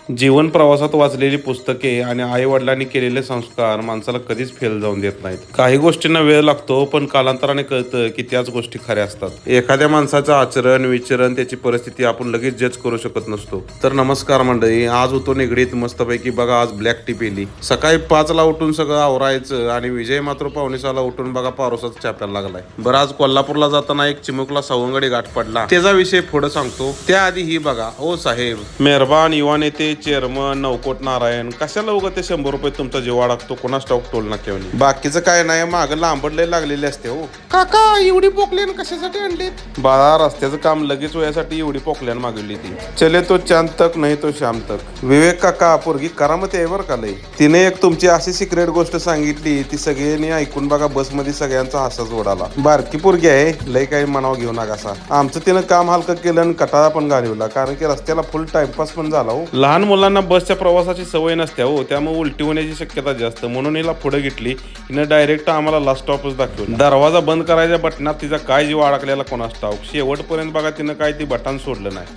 जीवन प्रवासात वाचलेली पुस्तके आणि आई वडिलांनी केलेले संस्कार माणसाला कधीच फेल जाऊन देत नाहीत. काही गोष्टींना वेळ लागतो, पण कालांतराने कळतं की त्याच गोष्टी खऱ्या असतात. एखाद्या माणसाचं आचरण विचरण त्याची परिस्थिती आपण लगेच जज करू शकत नसतो. तर नमस्कार मंडळी, आज होतो निगडीत मस्तपैकी. बघा आज ब्लॅक टी पिली. सकाळी 5ला उठून सगळं आवरायचं आणि विजय मात्र 5:45ला उठून बघा पारोसाचा चहा प्यायला लागलाय. बरं, आज कोल्हापूरला जाताना एक चिमुकला सवंगडी गाठ पडला. त्याचा विषय पुढे सांगतो. त्याआधी ही बघा. ओ साहेब, मेहरबान युवा नेते चेअरमन नवकोट नारायण, कशाला उगा ते 100 रुपये तुमचा जीव अडकतो कोणा स्टॉक टोल नाक्यावर. बाकीचं काय नाही, मागं लांबडले लागलेले असते. हो काका, एवढी पोकल्यान कशासाठी आणलीत? बाळा, रस्त्याचं काम लगेच व्हायसाठी एवढी पोकल्यान मागवली ती. चले तो चांद तक नाही तो शाम तक. विवेक काका, पोरगी करामती आहे बरं का लय. तिने एक तुमची अशी सिक्रेट गोष्ट सांगितली, ती सगळ्यांनी ऐकून बघा बसमध्ये सगळ्यांचा हसाच उडाला. बारकी पोरगी आहे, लय काही मनाव घेऊ नका. आमचं तिनं काम हलकं केलं आणि कटाळा पण घालवला, कारण की रस्त्याला फुल टाइमपास पण झाला. हो, लहान मुलांना बसच्या प्रवासाची सवय नसते हो, त्यामुळे उलटी होण्याची शक्यता जास्त. म्हणून हिला पुढे घेतली. हिनं डायरेक्ट आम्हाला लास्ट स्टॉपच दाखवला. दरवाजा बंद करायच्या बटनात तिचा काय जीव अडकलेला कोणास ठाऊक. शेवटपर्यंत बघा तिनं काय ती बटन सोडलं नाही.